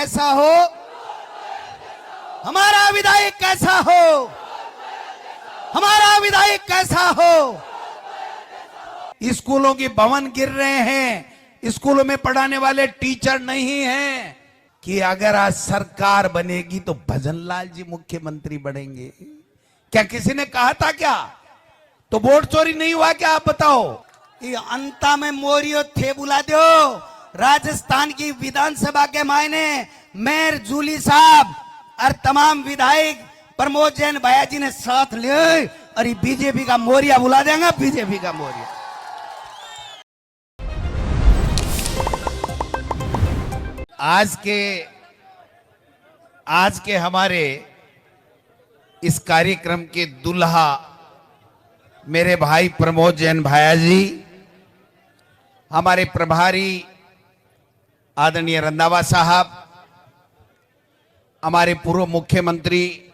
कैसा हो, हमारा विधायक कैसा हो, हमारा विधायक कैसा हो। स्कूलों के भवन गिर रहे हैं, स्कूलों में पढ़ाने वाले टीचर नहीं हैं। कि अगर आज सरकार बनेगी तो भजनलाल जी मुख्यमंत्री बनेंगे, क्या किसी ने कहा था क्या? तो वोट चोरी नहीं हुआ क्या, आप बताओ। ये अंता में मोरियो थे बुला दो। राजस्थान की विधानसभा के मायने मेयर जूली साहब और तमाम विधायक प्रमोद जैन भैया जी ने साथ लिए और ये बीजेपी का मोरिया बुला देंगे, बीजेपी का मोरिया। आज के हमारे इस कार्यक्रम के दुल्हा मेरे भाई प्रमोद जैन भैया जी, हमारे प्रभारी आदरणीय रंधावा साहब, हमारे पूर्व मुख्यमंत्री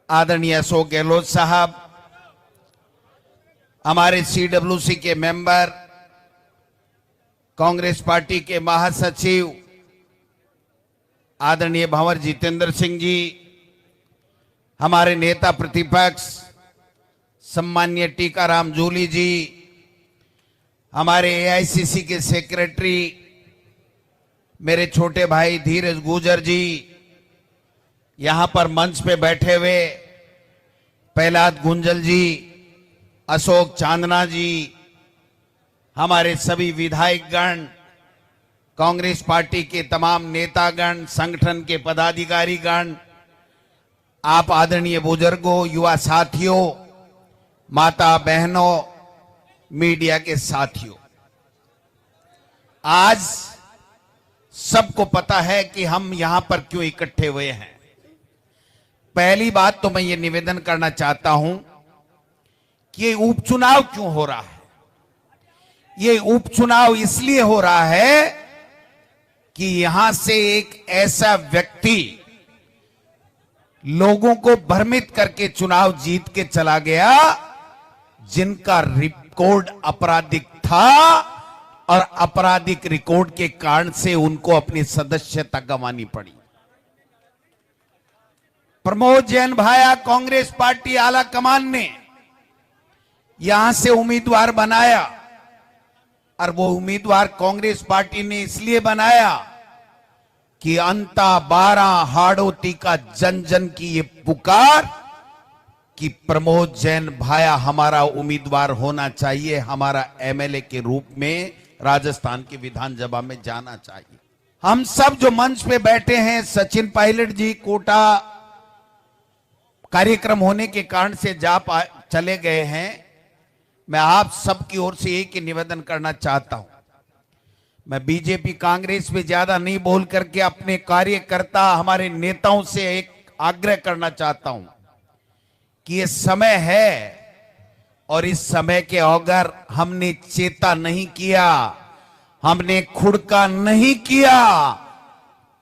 आदरणीय अशोक गहलोत साहब, हमारे CWC के मेंबर, कांग्रेस पार्टी के महासचिव आदरणीय भंवर जितेंद्र सिंह जी, हमारे नेता प्रतिपक्ष सम्माननीय टीकाराम जूली जी, हमारे AICC के सेक्रेटरी मेरे छोटे भाई धीरज गुजर जी, यहां पर मंच पे बैठे हुए प्रहलाद गुंजल जी, अशोक चांदना जी, हमारे सभी विधायकगण, कांग्रेस पार्टी के तमाम नेतागण, संगठन के पदाधिकारीगण, आप आदरणीय बुजुर्गों, युवा साथियों, माता बहनों, मीडिया के साथियों, आज सबको पता है कि हम यहां पर क्यों इकट्ठे हुए हैं। पहली बात तो मैं ये निवेदन करना चाहता हूं कि ये उपचुनाव क्यों हो रहा है। ये उपचुनाव इसलिए हो रहा है कि यहां से एक ऐसा व्यक्ति लोगों को भ्रमित करके चुनाव जीत के चला गया जिनका रिकॉर्ड आपराधिक था और आपराधिक रिकॉर्ड के कारण से उनको अपनी सदस्यता गंवानी पड़ी। प्रमोद जैन भाया कांग्रेस पार्टी आला कमान ने यहां से उम्मीदवार बनाया और वो उम्मीदवार कांग्रेस पार्टी ने इसलिए बनाया कि अंता 12 हाड़ोती का जन जन की ये पुकार कि प्रमोद जैन भाया हमारा उम्मीदवार होना चाहिए, हमारा MLA के रूप में राजस्थान की विधानसभा में जाना चाहिए। हम सब जो मंच पे बैठे हैं, सचिन पायलट जी कोटा कार्यक्रम होने के कारण से चले गए हैं। मैं आप सबकी ओर से एक ही निवेदन करना चाहता हूं। मैं बीजेपी कांग्रेस पे ज्यादा नहीं बोल करके अपने कार्यकर्ता, हमारे नेताओं से एक आग्रह करना चाहता हूं कि ये समय है और इस समय के अगर हमने चेता नहीं किया, हमने खुड़का नहीं किया,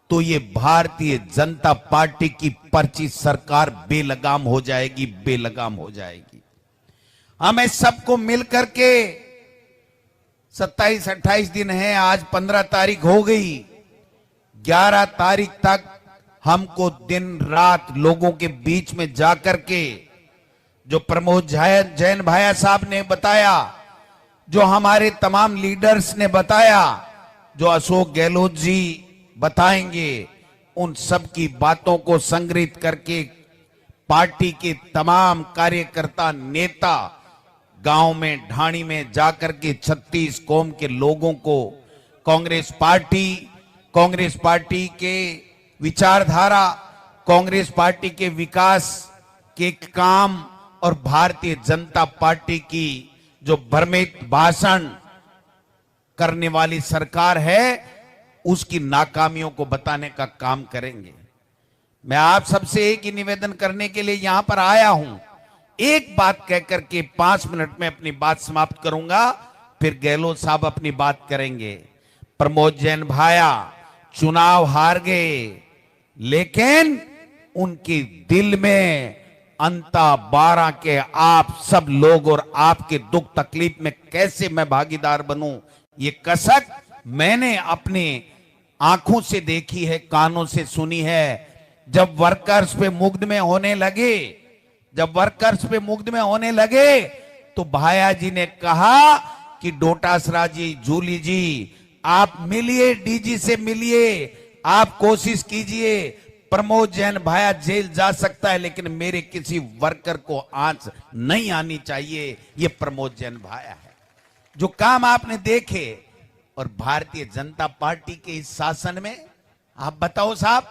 तो ये भारतीय जनता पार्टी की पर्ची सरकार बेलगाम हो जाएगी, बेलगाम हो जाएगी। हमें सबको मिलकर के 27-28 दिन है, आज 15 तारीख हो गई, 11 तारीख तक हमको दिन रात लोगों के बीच में जाकर के जो प्रमोद जैन भाया साहब ने बताया, जो हमारे तमाम लीडर्स ने बताया, जो अशोक गहलोत जी बताएंगे, उन सब की बातों को संग्रहित करके पार्टी के तमाम कार्यकर्ता नेता गांव में, ढाणी में जाकर के 36 कौम के लोगों को कांग्रेस पार्टी के विचारधारा, कांग्रेस पार्टी के विकास के काम और भारतीय जनता पार्टी की जो भ्रमित भाषण करने वाली सरकार है उसकी नाकामियों को बताने का काम करेंगे। मैं आप सबसे एक ही निवेदन करने के लिए यहां पर आया हूं। एक बात कहकर के 5 मिनट में अपनी बात समाप्त करूंगा, फिर गहलोत साहब अपनी बात करेंगे। प्रमोद जैन भाया चुनाव हार गए, लेकिन उनके दिल में अंता 12 के आप सब लोग और आपके दुख तकलीफ में कैसे मैं भागीदार बनूं, ये कसक मैंने अपने आंखों से देखी है, कानों से सुनी है। जब वर्कर्स पे मुकदमे होने लगे, जब वर्कर्स पे मुकदमे होने लगे, तो भाया जी ने कहा कि डोटासरा जी, जूली जी, आप मिलिए, डीजी से मिलिए, आप कोशिश कीजिए। प्रमोद जैन भाया जेल जा सकता है, लेकिन मेरे किसी वर्कर को आंच नहीं आनी चाहिए। ये प्रमोद जैन भाया है। जो काम आपने देखे, और भारतीय जनता पार्टी के इस शासन में आप बताओ साहब,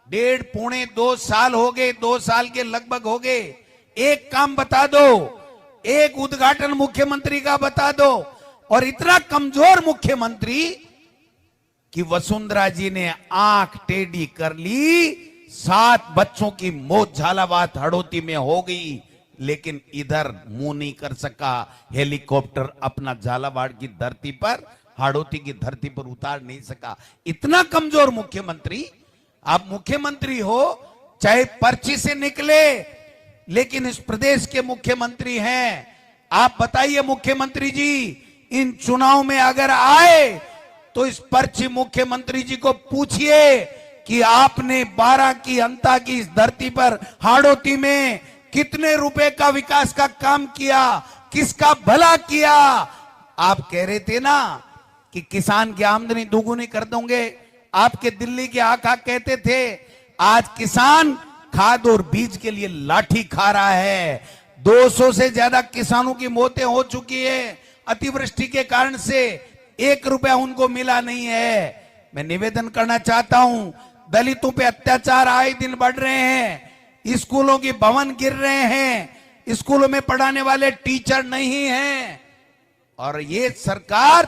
1.5-2 साल हो गए, 2 साल के लगभग हो गए। एक काम बता दो, एक उद्घाटन मुख्यमंत्री का बता दो। और इतना कमजोर मुख्यमंत्री कि वसुंधरा जी ने आंख टेढ़ी कर ली, 7 बच्चों की मौत झालावाड़ हड़ौती में हो गई, लेकिन इधर मुंह नहीं कर सका। हेलीकॉप्टर अपना झालावाड़ की धरती पर, हाड़ौती की धरती पर उतार नहीं सका। इतना कमजोर मुख्यमंत्री। आप मुख्यमंत्री हो, चाहे पर्ची से निकले, लेकिन इस प्रदेश के मुख्यमंत्री हैं। आप बताइए मुख्यमंत्री जी, इन चुनाव में अगर आए तो इस पर्ची मुख्यमंत्री जी को पूछिए कि आपने 12 की अंता की इस धरती पर हाड़ौती में कितने रुपए का विकास का काम किया, किसका भला किया। आप कह रहे थे ना कि किसान की आमदनी दोगुनी कर दोगे। आपके दिल्ली के आका कहते थे, आज किसान खाद और बीज के लिए लाठी खा रहा है। 200 से ज्यादा किसानों की मौतें हो चुकी है अतिवृष्टि के कारण से, 1 रुपया उनको मिला नहीं है। मैं निवेदन करना चाहता हूं, दलितों पे अत्याचार आए दिन बढ़ रहे हैं, स्कूलों के भवन गिर रहे हैं, स्कूलों में पढ़ाने वाले टीचर नहीं हैं, और ये सरकार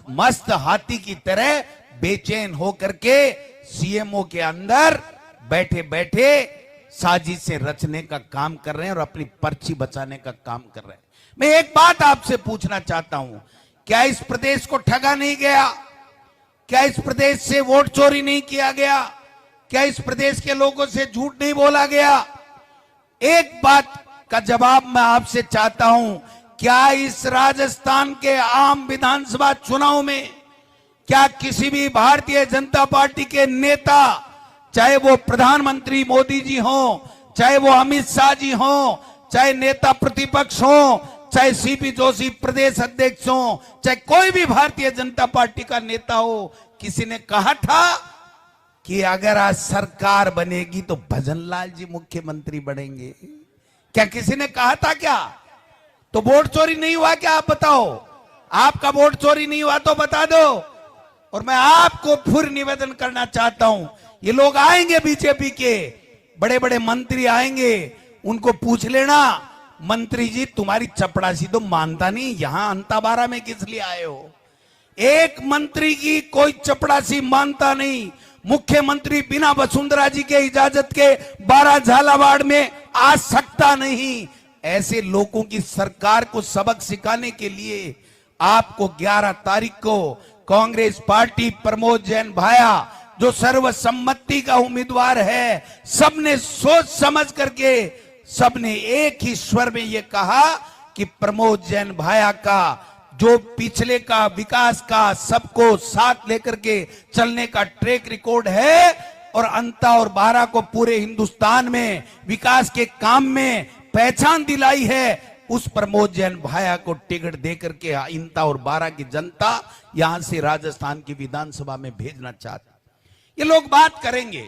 मस्त हाथी की तरह बेचैन होकर के सीएमओ के अंदर बैठे बैठे साजिशें रचने का काम कर रहे हैं और अपनी पर्ची बचाने का काम कर रहे हैं। मैं एक बात आपसे पूछना चाहता हूं, क्या इस प्रदेश को ठगा नहीं गया? क्या इस प्रदेश से वोट चोरी नहीं किया गया? क्या इस प्रदेश के लोगों से झूठ नहीं बोला गया? एक बात का जवाब मैं आपसे चाहता हूं, क्या इस राजस्थान के आम विधानसभा चुनाव में क्या किसी भी भारतीय जनता पार्टी के नेता, चाहे वो प्रधानमंत्री मोदी जी हो, चाहे वो अमित शाह जी हो, चाहे नेता प्रतिपक्ष हो, चाहे सीपी जोशी प्रदेश अध्यक्ष हो, चाहे कोई भी भारतीय जनता पार्टी का नेता हो, किसी ने कहा था कि अगर आज सरकार बनेगी तो भजनलाल जी मुख्यमंत्री बनेंगे? क्या किसी ने कहा था क्या? तो वोट चोरी नहीं हुआ क्या? आप बताओ, आपका वोट चोरी नहीं हुआ तो बता दो। और मैं आपको फिर निवेदन करना चाहता हूं, ये लोग आएंगे, बीजेपी के बड़े बड़े मंत्री आएंगे, उनको पूछ लेना, मंत्री जी तुम्हारी चपड़ासी तो मानता नहीं, यहां अंताबारा में किस लिए आए हो? एक मंत्री की कोई चपड़ासी मानता नहीं। मुख्यमंत्री बिना वसुंधरा जी के इजाजत के 12 झालावाड़ में आ सकता नहीं। ऐसे लोगों की सरकार को सबक सिखाने के लिए आपको 11 तारीख को कांग्रेस पार्टी प्रमोद जैन भाया जो सर्वसम्मति का उम्मीदवार है, सबने सोच समझ करके सबने एक ही स्वर में यह कहा कि प्रमोद जैन भाया का जो पिछले का विकास का सबको साथ लेकर के चलने का ट्रैक रिकॉर्ड है और अंता और 12 को पूरे हिंदुस्तान में विकास के काम में पहचान दिलाई है, उस प्रमोद जैन भाया को टिकट देकर के इंता और 12 की जनता यहां से राजस्थान की विधानसभा में भेजना चाहती। ये लोग बात करेंगे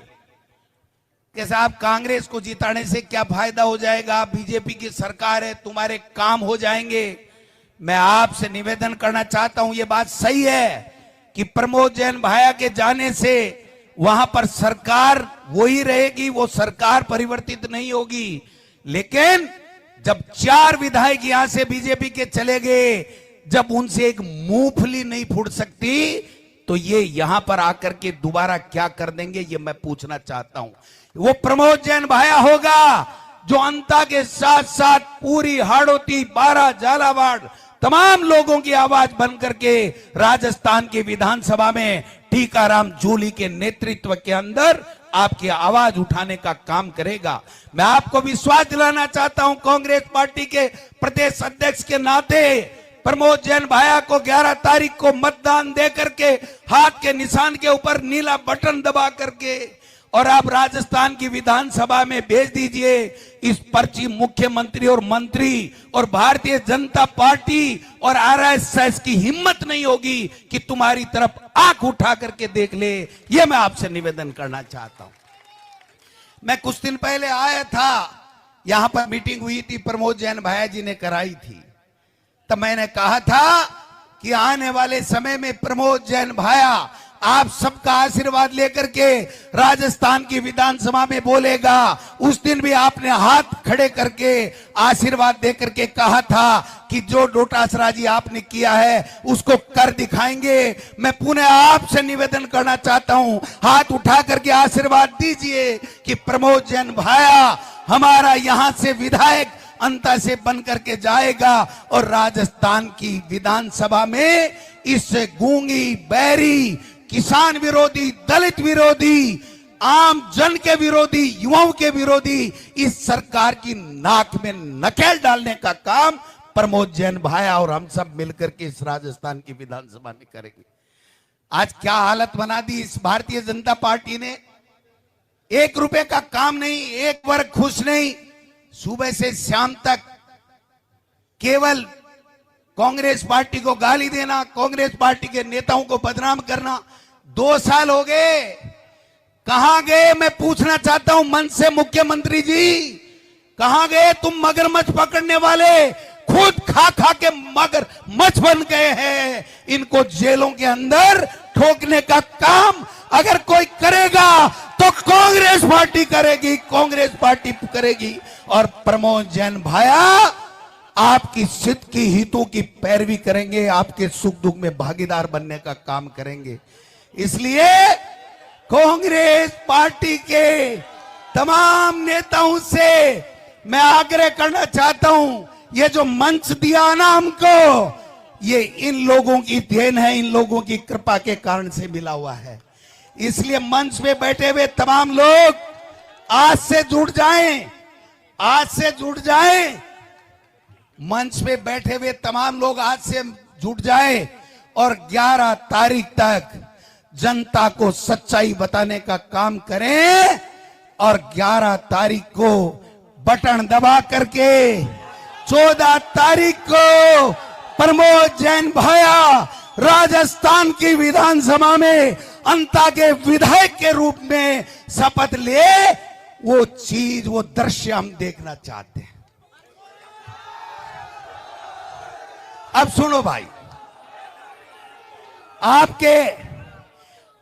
कि साहब कांग्रेस को जिताने से क्या फायदा हो जाएगा, बीजेपी की सरकार है, तुम्हारे काम हो जाएंगे। मैं आपसे निवेदन करना चाहता हूं, यह बात सही है कि प्रमोद जैन भाया के जाने से वहां पर सरकार वही रहेगी, वो सरकार परिवर्तित नहीं होगी। लेकिन जब 4 विधायक यहां से बीजेपी के चले गए, जब उनसे एक मूंगफली नहीं फूट सकती, तो ये यहां पर आकर के दोबारा क्या कर देंगे, ये मैं पूछना चाहता हूं। वो प्रमोद जैन भाया होगा जो अंता के साथ साथ पूरी हाड़ौती, 12 झालावाड़ तमाम लोगों की आवाज बन करके राजस्थान की विधानसभा में टीकाराम जूली के नेतृत्व के अंदर आपकी आवाज उठाने का काम करेगा। मैं आपको विश्वास दिलाना चाहता हूं कांग्रेस पार्टी के प्रदेश अध्यक्ष के नाते प्रमोद जैन भाया को 11 तारीख को मतदान दे करके हाथ के निशान के ऊपर नीला बटन दबा करके और आप राजस्थान की विधानसभा में भेज दीजिए। इस पर्ची मुख्यमंत्री और मंत्री और भारतीय जनता पार्टी और आरएसएस की हिम्मत नहीं होगी कि तुम्हारी तरफ आंख उठा करके देख ले। यह मैं आपसे निवेदन करना चाहता हूं। मैं कुछ दिन पहले आया था, यहां पर मीटिंग हुई थी, प्रमोद जैन भाया जी ने कराई थी। तब मैंने कहा था कि आने वाले समय में प्रमोद जैन भाया आप सबका आशीर्वाद लेकर के राजस्थान की विधानसभा में बोलेगा। उस दिन भी आपने हाथ खड़े करके आशीर्वाद दे करके कहा था कि जो डोटासराजी आपने किया है उसको कर दिखाएंगे। मैं पुनः आपसे निवेदन करना चाहता हूं, हाथ उठा करके आशीर्वाद दीजिए कि प्रमोद जैन भाया हमारा यहां से विधायक अंता से बन करके जाएगा और राजस्थान की विधानसभा में इस गूंगी, बैरी, किसान विरोधी, दलित विरोधी, आम जन के विरोधी, युवाओं के विरोधी इस सरकार की नाक में नकेल डालने का काम प्रमोद जैन भाया और हम सब मिलकर के इस राजस्थान की विधानसभा में करेंगे। आज क्या हालत बना दी इस भारतीय जनता पार्टी ने। 1 रुपए का काम नहीं, एक वर्ग खुश नहीं, सुबह से शाम तक केवल कांग्रेस पार्टी को गाली देना, कांग्रेस पार्टी के नेताओं को बदनाम करना। 2 साल हो गए, कहां गए मैं पूछना चाहता हूं मन से मुख्यमंत्री जी, कहां गए तुम मगरमच्छ पकड़ने वाले? खुद खा खा के मगरमच्छ बन गए हैं। इनको जेलों के अंदर ठोकने का काम अगर कोई करेगा तो कांग्रेस पार्टी करेगी, कांग्रेस पार्टी करेगी। और प्रमोद जैन भाया आपकी हित की हितों की पैरवी करेंगे, आपके सुख दुख में भागीदार बनने का काम करेंगे। इसलिए कांग्रेस पार्टी के तमाम नेताओं से मैं आग्रह करना चाहता हूं, ये जो मंच दिया ना हमको, ये इन लोगों की देन है, इन लोगों की कृपा के कारण से मिला हुआ है। इसलिए मंच पे बैठे हुए तमाम लोग आज से जुड़ जाएं, आज से जुड़ जाएं। मंच पे बैठे हुए तमाम लोग आज से जुट जाएं और 11 तारीख तक जनता को सच्चाई बताने का काम करें और 11 तारीख को बटन दबा करके 14 तारीख को प्रमोद जैन भाया राजस्थान की विधानसभा में अंता के विधायक के रूप में शपथ ले। वो चीज, वो दृश्य हम देखना चाहते हैं। अब सुनो भाई,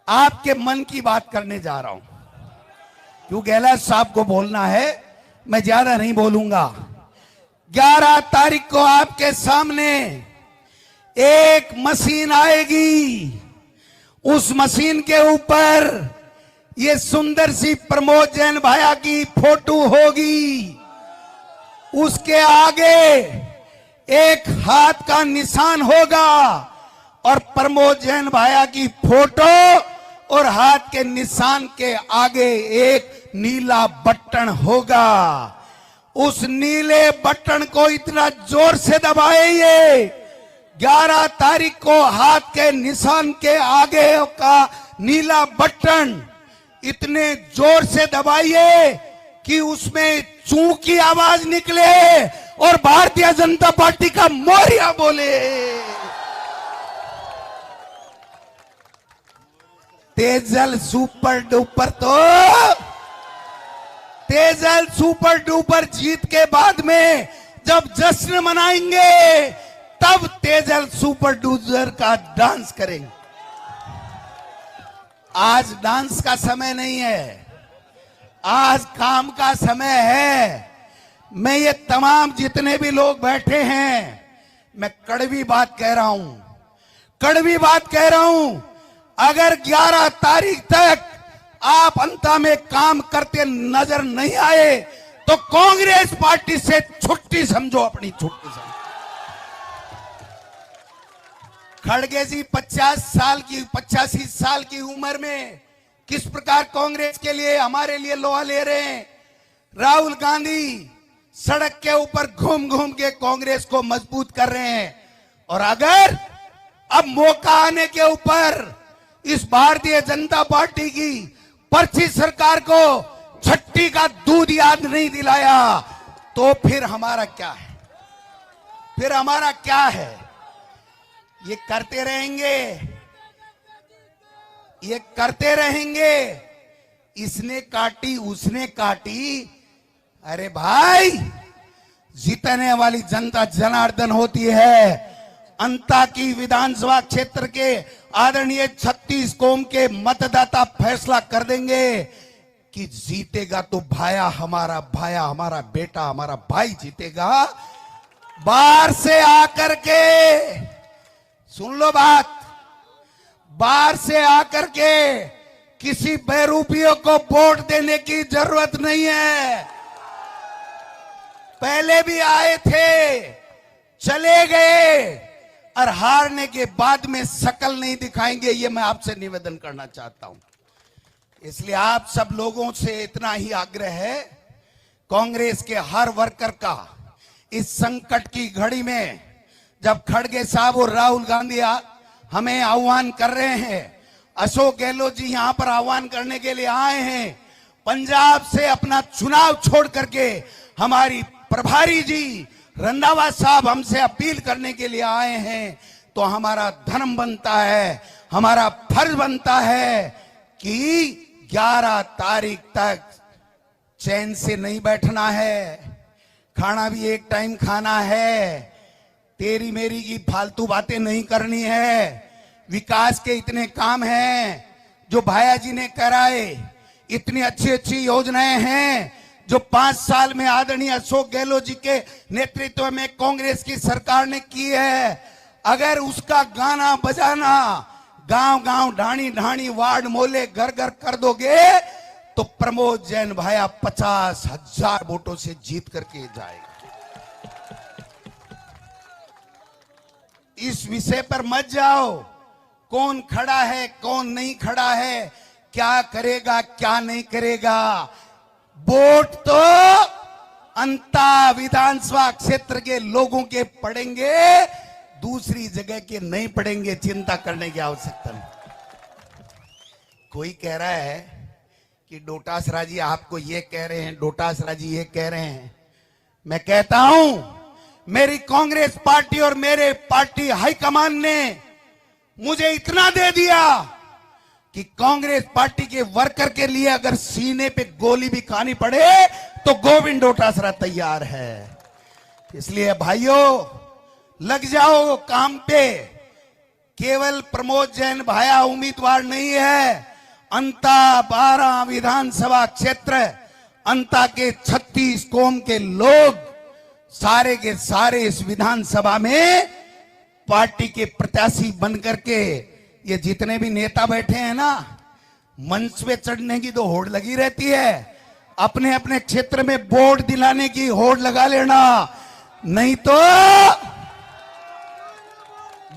आपके मन की बात करने जा रहा हूं। क्यों गहलोत साहब को बोलना है, मैं ज्यादा नहीं बोलूंगा। 11 तारीख को आपके सामने एक मशीन आएगी, उस मशीन के ऊपर ये सुंदर सी प्रमोद जैन भाया की फोटो होगी, उसके आगे एक हाथ का निशान होगा और प्रमोद जैन भाया की फोटो और हाथ के निशान के आगे एक नीला बटन होगा। उस नीले बटन को इतना जोर से दबाइए, 11 तारीख को हाथ के निशान के आगे का नीला बटन इतने जोर से दबाइए कि उसमें चू की आवाज निकले और भारतीय जनता पार्टी का मोरिया बोले। तेजल सुपर डुपर, तो तेजल सुपर डुपर जीत के बाद में जब जश्न मनाएंगे तब तेजल सुपर डुपर का डांस करेंगे। आज डांस का समय नहीं है, आज काम का समय है। मैं ये तमाम जितने भी लोग बैठे हैं, मैं कड़वी बात कह रहा हूं, कड़वी बात कह रहा हूं। अगर 11 तारीख तक आप अंता में काम करते नजर नहीं आए तो कांग्रेस पार्टी से छुट्टी समझो, अपनी छुट्टी समझो। खड़गे जी 85 साल की उम्र में किस प्रकार कांग्रेस के लिए, हमारे लिए लोहा ले रहे हैं। राहुल गांधी सड़क के ऊपर घूम घूम के कांग्रेस को मजबूत कर रहे हैं और अगर अब मौका आने के ऊपर इस भारतीय जनता पार्टी की पर्ची सरकार को छट्टी का दूध याद नहीं दिलाया तो फिर हमारा क्या है? फिर हमारा क्या है? ये करते रहेंगे, ये करते रहेंगे। इसने काटी, उसने काटी। अरे भाई, जीतने वाली जनता जनार्दन होती है। अंता की विधानसभा क्षेत्र के आदरणीय 36 कौम के मतदाता फैसला कर देंगे कि जीतेगा तो भाया, हमारा बेटा, हमारा भाई जीतेगा। बाहर से आकर के सुन लो बात, बाहर से आकर के किसी बेरूपियों को वोट देने की जरूरत नहीं है। पहले भी आए थे, चले गए, और हारने के बाद में शकल नहीं दिखाएंगे। ये मैं आपसे निवेदन करना चाहता हूं। इसलिए आप सब लोगों से इतना ही आग्रह है, कांग्रेस के हर वर्कर का इस संकट की घड़ी में, जब खड़गे साहब और राहुल गांधी हमें आह्वान कर रहे हैं, अशोक गहलोत जी यहां पर आह्वान करने के लिए आए हैं, पंजाब से अपना चुनाव छोड़ करके हमारी प्रभारी जी रंधावा साहब हमसे अपील करने के लिए आए हैं, तो हमारा धर्म बनता है, हमारा फर्ज बनता है कि 11 तारीख तक चैन से नहीं बैठना है, खाना भी एक टाइम खाना है, तेरी मेरी की फालतू बातें नहीं करनी है। विकास के इतने काम हैं जो भाया जी ने कराए, इतनी अच्छी अच्छी योजनाएं हैं जो 5 साल में आदरणीय अशोक गहलोत जी के नेतृत्व में कांग्रेस की सरकार ने की है। अगर उसका गाना बजाना गांव गांव, ढाणी ढाणी, वार्ड मोहल्ले, घर घर कर दोगे तो प्रमोद जैन भाया 50,000 वोटों से जीत करके जाएगा। इस विषय पर मत जाओ, कौन खड़ा है कौन नहीं खड़ा है, क्या करेगा क्या नहीं करेगा। वोट तो अंता विधानसभा क्षेत्र के लोगों के पड़ेंगे, दूसरी जगह के नहीं पड़ेंगे। चिंता करने की आवश्यकता नहीं। कोई कह रहा है कि डोटासरा जी आपको ये कह रहे हैं, डोटासरा जी ये कह रहे हैं। मैं कहता हूं, मेरी कांग्रेस पार्टी और मेरे पार्टी हाईकमान ने मुझे इतना दे दिया कि कांग्रेस पार्टी के वर्कर के लिए अगर सीने पे गोली भी खानी पड़े तो गोविंद डोटासरा तैयार है। इसलिए भाइयों, लग जाओ काम पे। केवल प्रमोद जैन भाया उम्मीदवार नहीं है, अंता 12 विधानसभा क्षेत्र, अंता के 36 कौम के लोग सारे के सारे इस विधानसभा में पार्टी के प्रत्याशी बनकर के, ये जितने भी नेता बैठे हैं ना, मंच पे चढ़ने की तो होड़ लगी रहती है। अपने अपने क्षेत्र में वोट दिलाने की होड़ लगा लेना, नहीं तो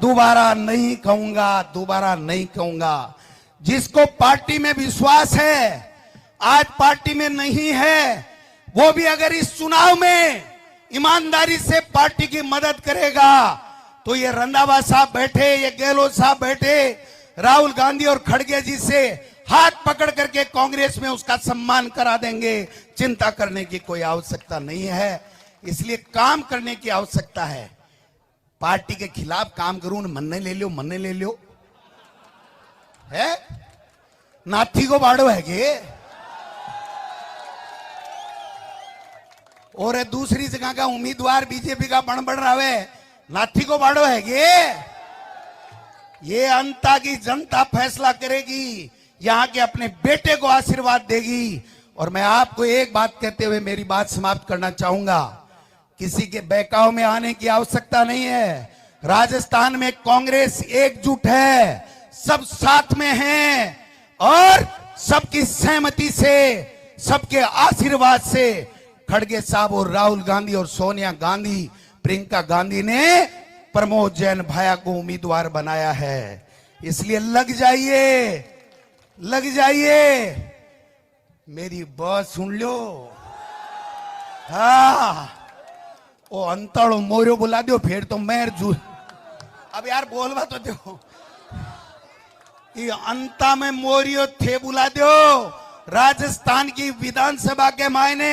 दोबारा नहीं कहूंगा, दोबारा नहीं कहूंगा। जिसको पार्टी में विश्वास है, आज पार्टी में नहीं है, वो भी अगर इस चुनाव में ईमानदारी से पार्टी की मदद करेगा तो ये रंधावा साहब बैठे, ये गहलोत साहब बैठे, राहुल गांधी और खड़गे जी से हाथ पकड़ करके कांग्रेस में उसका सम्मान करा देंगे। चिंता करने की कोई आवश्यकता नहीं है। इसलिए काम करने की आवश्यकता है। पार्टी के खिलाफ काम करूं, मन्ने ले लो, मन्ने ले लो है, नाथी को बाड़ो है गे। और दूसरी जगह का उम्मीदवार बीजेपी का बन रहा है, नाथी को बाड़ो है गे। ये अंता की जनता फैसला करेगी, यहां के अपने बेटे को आशीर्वाद देगी। और मैं आपको एक बात कहते हुए मेरी बात समाप्त करना चाहूंगा, किसी के बहकाव में आने की आवश्यकता नहीं है। राजस्थान में कांग्रेस एकजुट है, सब साथ में हैं और सबकी सहमति से, सबके आशीर्वाद से खड़गे साहब और राहुल गांधी और सोनिया गांधी, प्रियंका गांधी ने प्रमोद जैन भाया को उम्मीदवार बनाया है। इसलिए लग जाइए, लग जाइए। मेरी बात सुन लो। हाँ, वो अंतड़ो मोरो बुला दो, फिर तो मैं अब यार बोलवा तो दो, ये अंता में मोरियो थे बुला दो। राजस्थान की विधानसभा के मायने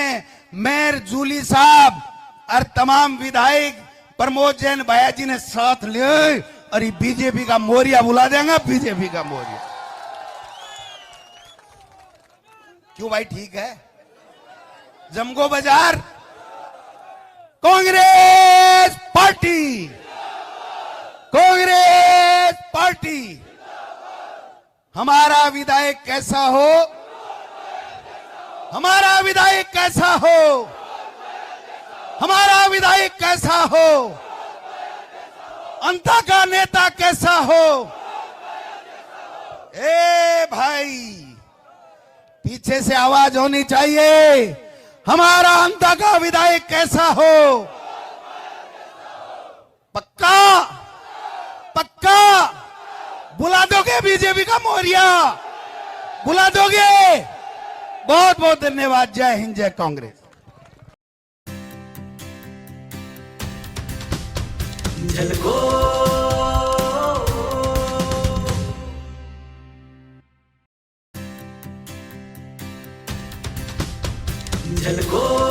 मेयर जूली साहब और तमाम विधायक प्रमोद जैन भैया जी ने साथ लिए और ये बीजेपी का मोरिया बुला देंगे, बीजेपी का मोरिया। क्यों भाई, ठीक है? जमगो बाजार कांग्रेस पार्टी, कांग्रेस पार्टी। हमारा विधायक कैसा हो, हमारा विधायक कैसा हो, हमारा विधायक कैसा हो, अंता का नेता कैसा हो। ए भाई, पीछे से आवाज होनी चाहिए, हमारा अंता का विधायक कैसा हो। पक्का पक्का बुला दोगे बीजेपी का मोरिया, बुला दोगे? बहुत बहुत धन्यवाद। जय हिंद, जय कांग्रेस। झलको झलको